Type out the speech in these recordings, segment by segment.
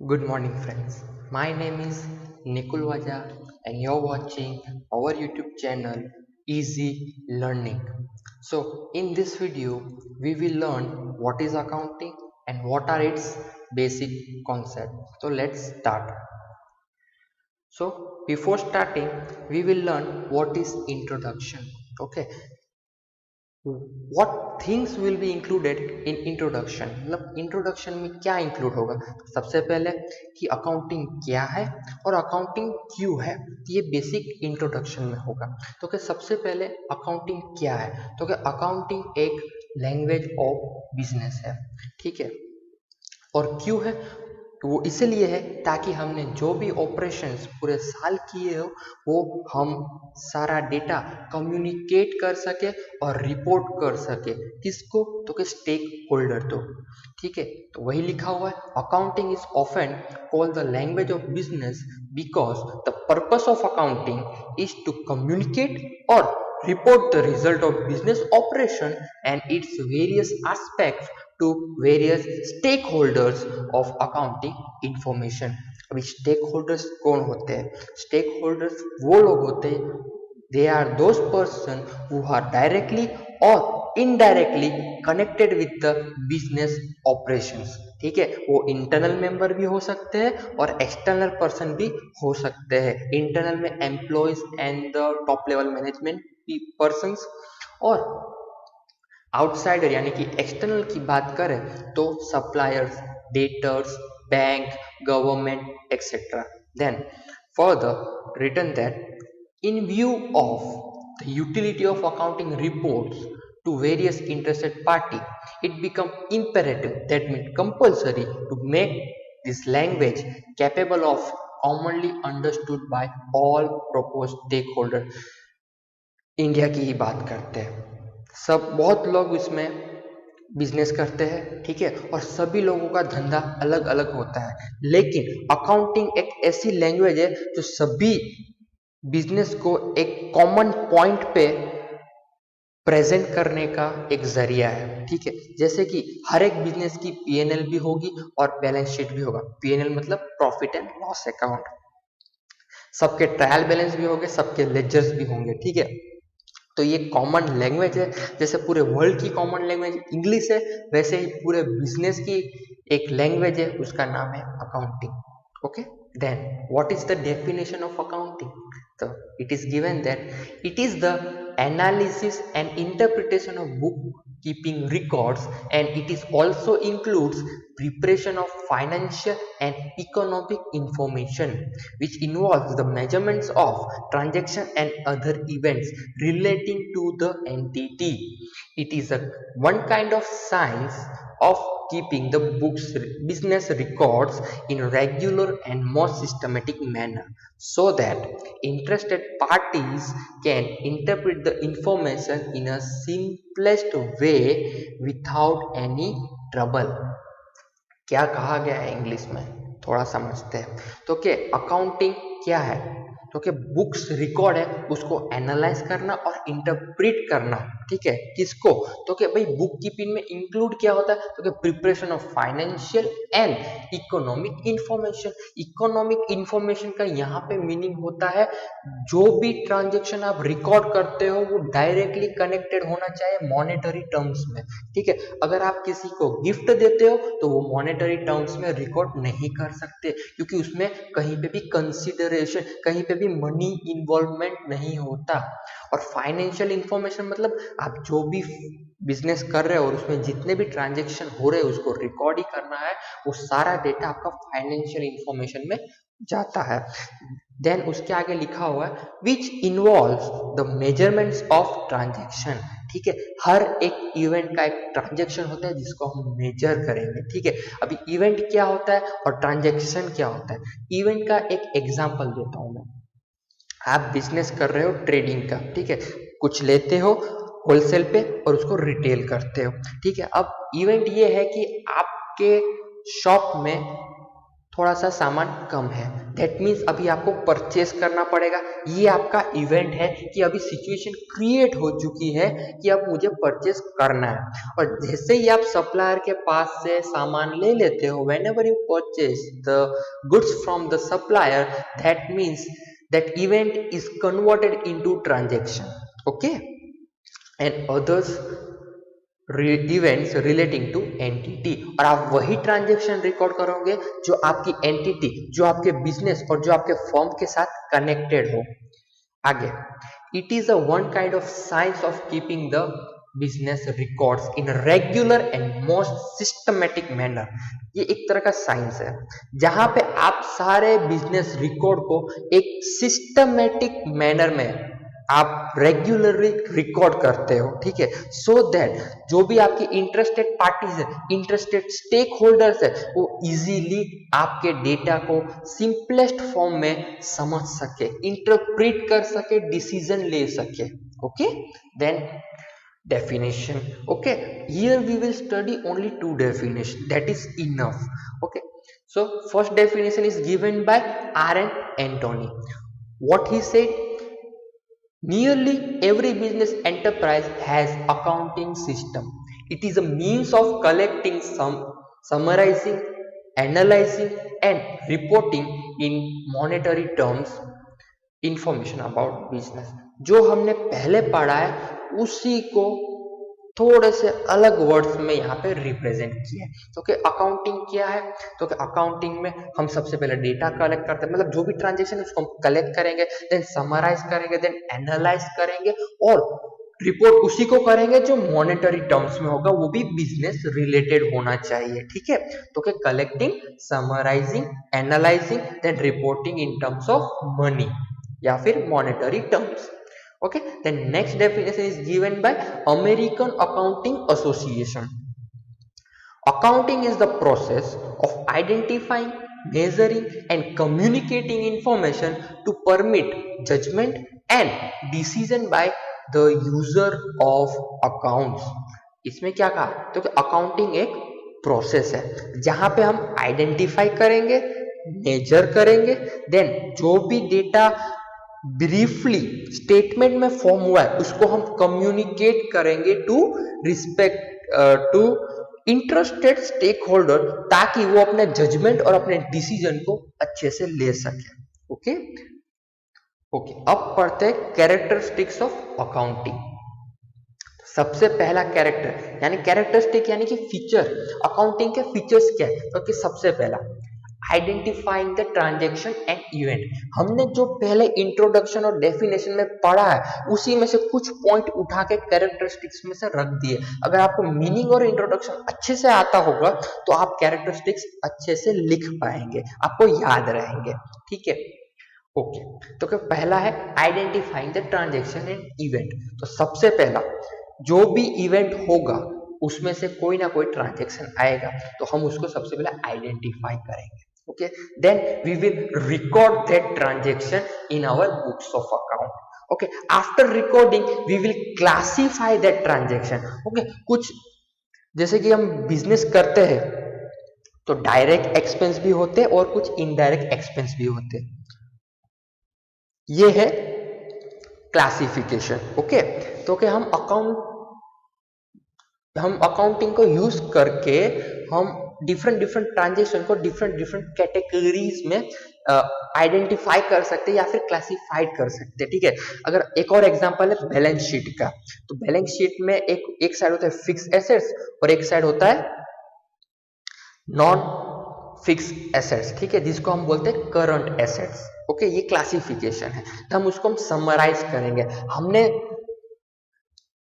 Good morning, friends. My name is Nikul Vaja, and you're watching our YouTube channel Easy Learning. So, in this video, we will learn what is accounting and what are its basic concepts. So, let's start. So, before starting, we will learn what is introduction. Okay, what things will be included in introduction, मतलब introduction में क्या include होगा। तो सबसे पहले कि accounting क्या है और अकाउंटिंग क्यों है, ये बेसिक इंट्रोडक्शन में होगा। तो क्या सबसे पहले अकाउंटिंग क्या है, तो क्या अकाउंटिंग एक लैंग्वेज ऑफ बिजनेस है, ठीक है। और क्यों है, तो वो इसलिए है ताकि हमने जो भी ऑपरेशंस पूरे साल किए हो वो हम सारा डेटा कम्युनिकेट कर सके और रिपोर्ट कर सके, किसको, तो कि स्टेक होल्डर, तो ठीक है। तो वही लिखा हुआ है, accounting is often called the language of business because the purpose of accounting is to communicate और report the result of business operation and its various aspects to various stakeholders of accounting information। अभी stakeholders कौन होते हैं? Stakeholders वो लोग होते हैं, they are those person who are directly और indirectly connected with the business operations, ठीक है। वो इंटरनल मेंबर भी हो सकते हैं और एक्सटर्नल पर्सन भी हो सकते हैं। इंटरनल में employees and the top level management persons, और आउटसाइडर यानी कि एक्सटर्नल की बात करें तो suppliers, debtors, bank, government etcetera. Then further written that in view of the utility of accounting reports to various interested party, it become imperative, that means compulsory, to make this language capable of commonly understood by all proposed stakeholder। India की ही बात करते हैं, सब बहुत लोग इसमें business करते हैं, ठीक है, और सभी लोगों का धंधा अलग अलग होता है, लेकिन अकाउंटिंग एक ऐसी लैंग्वेज है जो सभी बिजनेस को एक कॉमन पॉइंट पे प्रेजेंट करने का एक जरिया है, ठीक है। जैसे कि हर एक बिजनेस की पीएनएल भी होगी और बैलेंस शीट भी होगा। पीएनएल मतलब प्रॉफिट एंड लॉस अकाउंट, सबके ट्रायल बैलेंस भी होंगे, सबके लेजर्स भी होंगे, ठीक है। तो ये कॉमन लैंग्वेज है, जैसे पूरे वर्ल्ड की कॉमन लैंग्वेज इंग्लिश है, वैसे ही पूरे बिजनेस की एक लैंग्वेज है, उसका नाम है accounting. Okay, then what is the definition of accounting? तो it is given that it is the analysis and interpretation of bookkeeping records, and it is also includes preparation of financial and economic information which involves the measurements of transaction and other events relating to the entity। It is a one kind of science of keeping the books business records in regular and more systematic manner so that interested parties can interpret the information in a simplest way without any trouble। क्या कहा गया है English में, थोड़ा समझते हैं। तो क्या अकाउंटिंग क्या है, तो क्या बुक्स रिकॉर्ड है उसको एनालाइज करना और इंटरप्रेट करना, ठीक है, किसको, तो क्या भाई बुक कीपिंग में इंक्लूड क्या होता है, तो क्या preparation of financial and economic information. Economic information का यहाँ पे मीनिंग होता है जो भी ट्रांजेक्शन आप रिकॉर्ड करते हो वो डायरेक्टली कनेक्टेड होना चाहिए मॉनेटरी टर्म्स में, ठीक है। अगर आप किसी को गिफ्ट देते हो तो वो मॉनेटरी टर्म्स में रिकॉर्ड नहीं कर सकते, क्योंकि उसमें कहीं पे भी कंसीडरेशन, कहीं पे भी मनी इन्वॉल्वमेंट नहीं होता। और फाइनेंशियल इंफॉर्मेशन मतलब आप जो भी बिजनेस कर रहे हो और उसमें जितने भी ट्रांजेक्शन हो रहे हैं उसको रिकॉर्ड ही करना है, वो सारा डेटा आपका फाइनेंशियल इंफॉर्मेशन में जाता है। देन उसके आगे लिखा हुआ है which involves the measurements of transaction, ठीक है। हर एक इवेंट का एक ट्रांजेक्शन होता है जिसको हम मेजर करेंगे, ठीक है। अभी इवेंट क्या होता है और ट्रांजेक्शन क्या होता है, इवेंट का एक एग्जांपल देता हूं मैं। आप बिजनेस कर रहे हो ट्रेडिंग का, ठीक है, कुछ लेते हो होलसेल पे और उसको रिटेल करते हो, ठीक है। अब इवेंट ये है कि आपके शॉप में थोड़ा सा सामान कम है, दैट मीन्स अभी आपको परचेस करना पड़ेगा। ये आपका इवेंट है कि अभी सिचुएशन क्रिएट हो चुकी है कि अब मुझे परचेस करना है। और जैसे ही आप सप्लायर के पास से सामान ले लेते हो, when ever you purchase the goods from the supplier, that means that event is converted into transaction, okay, and others events relating to entity. और आप वही ट्रांजेक्शन रिकॉर्ड करोगे जो आपकी एंटिटी, जो आपके बिजनेस और जो आपके फर्म के साथ कनेक्टेड हो। आगे, it is a one kind of science of keeping the business records in regular and most systematic manner. ये एक तरह का साइंस है जहां पे आप सारे बिजनेस रिकॉर्ड को एक सिस्टमेटिक मैनर में आप रेगुलरली रिकॉर्ड करते हो, ठीक है, सो दैट जो भी आपकी इंटरेस्टेड पार्टीज है, इंटरेस्टेड स्टेक होल्डर्स है, वो इजीली आपके डेटा को सिंपलेस्ट फॉर्म में समझ सके, इंटरप्रेट कर सके, डिसीजन ले सके। Okay, then definition. Okay, here we will study only two definitions, that is enough. Okay, so first definition is given by R.N. Antony. What he said: nearly every business enterprise has accounting system. It is a means of collecting, summarizing, analyzing and reporting in monetary terms information about business. जो हमने पहले पढ़ा है उसी को थोड़े से अलग वर्ड्स में यहाँ पे रिप्रेजेंट किया है। तो कि अकाउंटिंग क्या है, तो कि अकाउंटिंग में हम सबसे पहले डेटा कलेक्ट करते हैं, मतलब जो भी ट्रांजेक्शन है उसको हम कलेक्ट करेंगे, देन समराइज करेंगे, देन एनालाइज करेंगे और रिपोर्ट उसी को करेंगे जो मॉनेटरी टर्म्स में होगा, वो भी बिजनेस रिलेटेड होना चाहिए, ठीक है। तो कि collecting, summarising, analysing, then reporting in terms of money या फिर monetary terms. Okay, the next definition is given by American Accounting Association. Accounting is the process of identifying, measuring and communicating information to permit judgment and decision by the user of accounts. इसमें क्या कहा, तो कि accounting एक process है जहां पे हम आइडेंटिफाई करेंगे, मेजर करेंगे, देन जो भी डेटा ब्रीफली स्टेटमेंट में फॉर्म हुआ है उसको हम कम्युनिकेट करेंगे to respect to interested stake holder, ताकि वो अपने जजमेंट और अपने डिसीजन को अच्छे से ले सके। ओके ओके, अब पढ़ते हैं कैरेक्टरिस्टिक्स ऑफ अकाउंटिंग। सबसे पहला कैरेक्टर यानी कैरेक्टरिस्टिक यानी कि फीचर, अकाउंटिंग के फीचर्स क्या है, तो कि सबसे पहला identifying the transaction and event. हमने जो पहले इंट्रोडक्शन और डेफिनेशन में पढ़ा है उसी में से कुछ पॉइंट उठा के कैरेक्टरिस्टिक्स में से रख दिए। अगर आपको मीनिंग और इंट्रोडक्शन अच्छे से आता होगा तो आप कैरेक्टरिस्टिक्स अच्छे से लिख पाएंगे, आपको याद रहेंगे, ठीक है। ओके, तो क्या पहला है identifying the transaction and event. तो सबसे पहला जो भी इवेंट होगा उसमें से कोई ना कोई ट्रांजेक्शन आएगा, तो हम उसको सबसे पहले आइडेंटिफाई करेंगे। Okay, then we will record that transaction in our books of account. Okay, after recording we will classify that transaction. Okay, कुछ जैसे कि हम बिजनेस करते हैं तो डायरेक्ट एक्सपेंस भी होते हैं और कुछ इनडायरेक्ट एक्सपेंस भी होते हैं, ये है क्लासिफिकेशन। ओके, तो कि हम अकाउंटिंग को यूज करके हम डिफरेंट ट्रांजेक्शन को डिफरेंट कैटेगरीज में आइडेंटिफाई कर सकते हैं या फिर क्लासिफाइड कर सकते हैं, ठीक है। अगर एक और एग्जांपल है बैलेंस शीट का, तो बैलेंस शीट में एक साइड होता है फिक्स एसेट्स और एक साइड होता है नॉन फिक्स एसेट्स, ठीक है, जिसको हम बोलते हैं करंट एसेट्स। ओके, ये क्लासिफिकेशन है, तो हम उसको समराइज करेंगे। हमने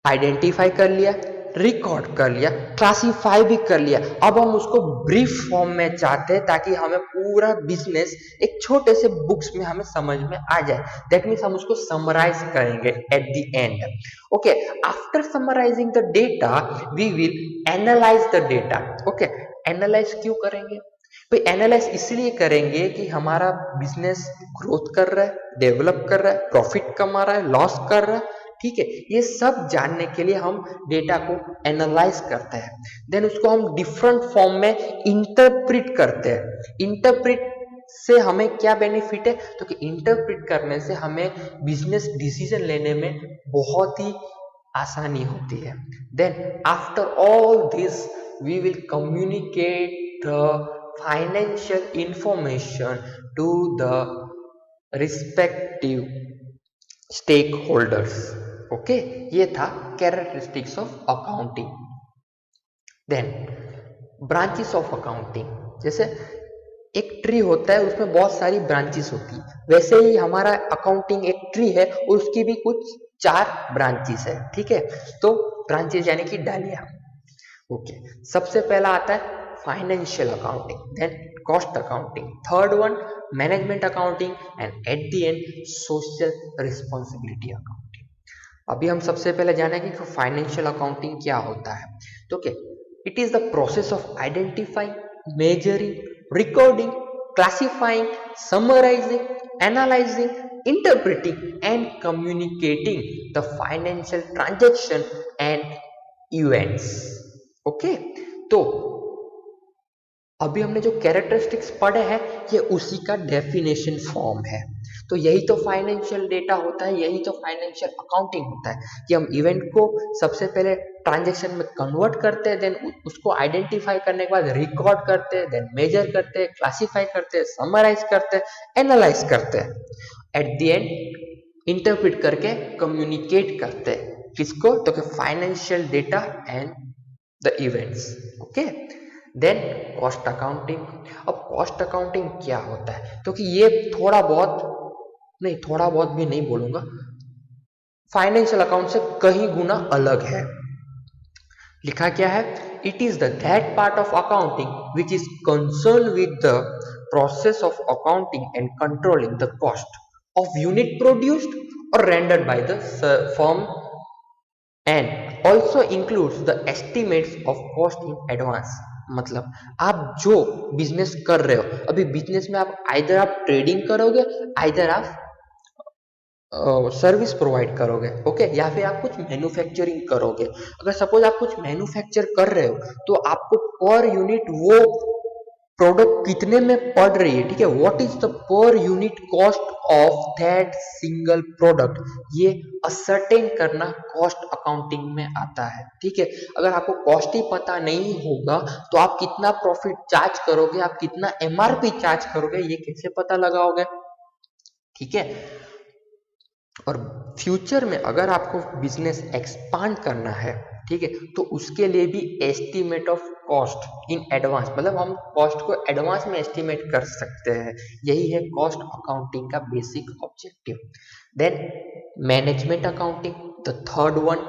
आइडेंटिफाई कर लिया, रिकॉर्ड कर लिया, क्लासिफाई भी कर लिया, अब हम उसको ब्रीफ फॉर्म में चाहते हैं ताकि हमें पूरा बिजनेस एक छोटे से बुक्स में हमें समझ में आ जाए। दैट मीन्स हम उसको समराइज करेंगे at the end. Okay, after summarising the data we will analyse the data. Okay, analyse क्यों करेंगे भाई? एनालाइज इसलिए करेंगे कि हमारा बिजनेस ग्रोथ कर रहा है, डेवलप कर रहा है, प्रॉफिट कमा रहा है, लॉस कर रहा है, ठीक है। ये सब जानने के लिए हम डेटा को एनालाइज करते हैं, देन उसको हम डिफरेंट फॉर्म में इंटरप्रिट करते हैं। इंटरप्रिट से हमें क्या बेनिफिट है, तो कि इंटरप्रिट करने से हमें बिजनेस डिसीजन लेने में बहुत ही आसानी होती है। Then after all this we will communicate the financial information to the respective stake holders. Okay, ये था characteristics of accounting. Then branches of accounting, जैसे एक ट्री होता है उसमें बहुत सारी ब्रांचेस होती है, वैसे ही हमारा अकाउंटिंग एक ट्री है और उसकी भी कुछ 4 ब्रांचेस है, ठीक है। तो ब्रांचेस यानी कि डालियां। ओके, सबसे पहला आता है financial accounting, then cost accounting, third one management accounting and at the end social responsibility accounting. अभी हम सबसे पहले जानेंगे कि फाइनेंशियल अकाउंटिंग क्या होता है। तो क्या it is the process of identifying, measuring, recording, classifying, summarizing, analyzing, interpreting and communicating the financial transaction and events. Okay, तो अभी हमने जो कैरेक्टरिस्टिक्स पढ़े हैं ये उसी का डेफिनेशन फॉर्म है। तो यही तो फाइनेंशियल डेटा होता है, यही तो फाइनेंशियल अकाउंटिंग होता है कि हम इवेंट को सबसे पहले ट्रांजैक्शन में कन्वर्ट करते हैं, देन उसको आइडेंटिफाई करने के बाद रिकॉर्ड करते हैं, देन मेजर करते हैं, क्लासिफाई करते हैं, समराइज करते हैं, एनालाइज करते हैं, एट द एंड इंटरप्रेट करके कम्युनिकेट करते हैं किसको, तो कि financial data and the events. Okay, then cost accounting. अब कॉस्ट अकाउंटिंग क्या होता है, तो कि ये थोड़ा बहुत भी नहीं बोलूंगा, फाइनेंशियल अकाउंट से कहीं गुना अलग है। लिखा क्या है, it is the that part of accounting which is concern with the process of accounting and controlling the cost of unit produced और rendered by the firm and also includes the estimates of cost in advance. मतलब आप जो business कर रहे हो, अभी business में आप आइदर आप ट्रेडिंग करोगे, आइदर आप सर्विस प्रोवाइड करोगे, ओके, या फिर आप कुछ मैन्युफैक्चरिंग करोगे। अगर सपोज आप कुछ मैन्युफैक्चर कर रहे हो तो आपको पर यूनिट वो प्रोडक्ट कितने में पड़ रही है, ठीक है, what is the per unit cost of that single product, ये असर्टेन करना कॉस्ट अकाउंटिंग में आता है, ठीक है। अगर आपको कॉस्ट ही पता नहीं होगा तो आप कितना प्रॉफिट चार्ज करोगे, आप कितना एमआरपी चार्ज करोगे, ये कैसे पता लगाओगे, ठीक है। और फ्यूचर में अगर आपको बिजनेस एक्सपांड करना है, ठीक है, तो उसके लिए भी estimate of cost in advance, मतलब हम कॉस्ट को एडवांस में एस्टीमेट कर सकते हैं, यही है कॉस्ट अकाउंटिंग का basic objective. Then management accounting, the third one,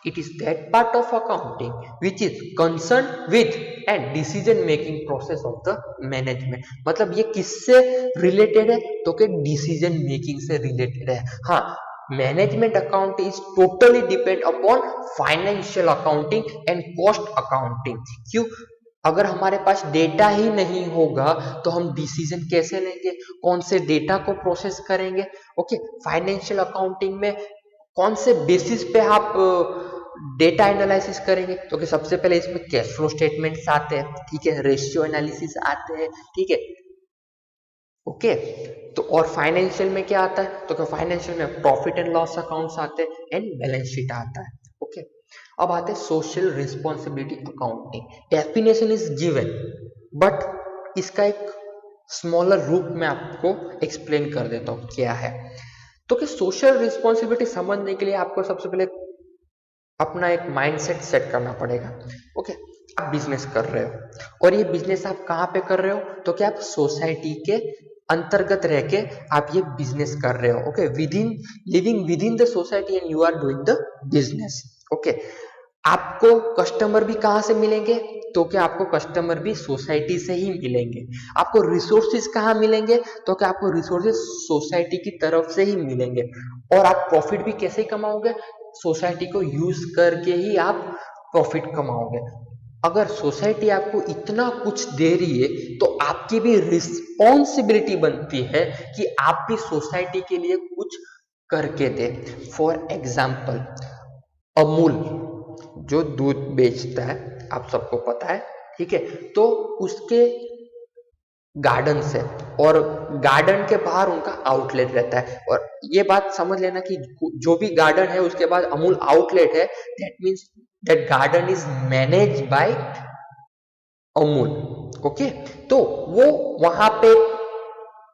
it is that part of accounting which is concern with and decision making process of the management. मतलब ये किससे रिलेटेड है, तो कि डिसीजन मेकिंग से रिलेटेड है। हाँ, management account is totally depend upon financial accounting and cost accounting. क्यों, अगर हमारे पास डेटा ही नहीं होगा तो हम डिसीजन कैसे लेंगे, कौन से डेटा को प्रोसेस करेंगे। ओके, फाइनेंशियल अकाउंटिंग में कौन से बेसिस पे आप डेटा एनालिसिस करेंगे, तो कि सबसे पहले इसमें कैश फ्लो स्टेटमेंट्स आते हैं, ठीक है, रेशियो एनालिसिस आते हैं, ठीक है, ओके। तो और फाइनेंशियल में क्या आता है, तो फाइनेंशियल में प्रॉफिट एंड लॉस अकाउंट्स आते हैं एंड बैलेंस शीट आता है, ओके। अब आते हैं social responsibility accounting. Definition is given but इसका एक स्मॉलर रूप में आपको एक्सप्लेन कर देता हूँ क्या है। तो कि सोशल रिस्पॉन्सिबिलिटी समझने के लिए आपको सबसे पहले अपना एक माइंडसेट सेट करना पड़ेगा, ओके। आप बिजनेस कर रहे हो और ये बिजनेस आप कहाँ पे कर रहे हो, तो क्या आप सोसाइटी के अंतर्गत रह के आप ये बिजनेस कर रहे हो, okay, living with in the society and you are doing the business, okay. आपको कस्टमर भी कहाँ से मिलेंगे, तो क्या आपको कस्टमर भी सोसाइटी से ही मिलेंगे। आपको रिसोर्सेज कहाँ मिलेंगे, तो क्या आपको रिसोर्सेज सोसाइटी की तरफ से ही मिलेंगे। और आप प्रॉफिट भी कैसे कमाओगे, सोसाइटी को यूज करके ही आप प्रॉफिट कमाओगे। अगर सोसाइटी आपको इतना कुछ दे रही है तो आपकी भी रिस्पॉन्सिबिलिटी बनती है कि आप भी सोसाइटी के लिए कुछ करके दे। फॉर एग्जाम्पल अमूल जो दूध बेचता है, आप सबको पता है, ठीक है, तो उसके गार्डन से और गार्डन के बाहर उनका आउटलेट रहता है। और ये बात समझ लेना कि जो भी गार्डन है उसके बाद अमूल आउटलेट है, that means that garden is manage by Amul. Okay, तो वो वहां पे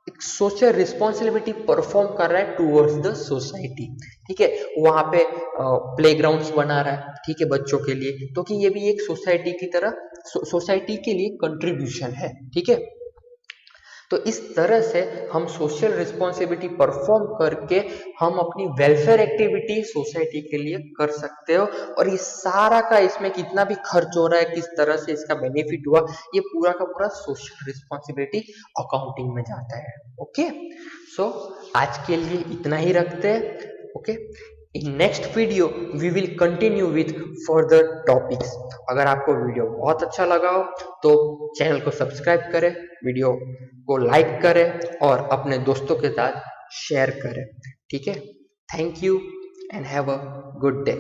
एक सोशल रिस्पॉन्सिबिलिटी परफॉर्म कर रहा है टूवर्ड्स द सोसाइटी। ठीक है, वहां पे प्लेग्राउंड्स बना रहा है, ठीक है, बच्चों के लिए, तो कि ये भी एक सोसाइटी की तरह सोसाइटी के लिए कंट्रीब्यूशन है। ठीक है, तो इस तरह से हम सोशल रिस्पॉन्सिबिलिटी परफॉर्म करके हम अपनी वेलफेयर एक्टिविटी सोसाइटी के लिए कर सकते हो। और ये सारा का इसमें कितना भी खर्च हो रहा है, किस तरह से इसका बेनिफिट हुआ, ये पूरा का पूरा सोशल रिस्पॉन्सिबिलिटी अकाउंटिंग में जाता है। ओके, सो आज के लिए इतना ही रखते हैं। Okay, in next video we will continue with further topics. अगर आपको वीडियो बहुत अच्छा लगा हो तो चैनल को सब्सक्राइब करें, वीडियो को लाइक करें और अपने दोस्तों के साथ शेयर करें। ठीक है, thank you and have a good day.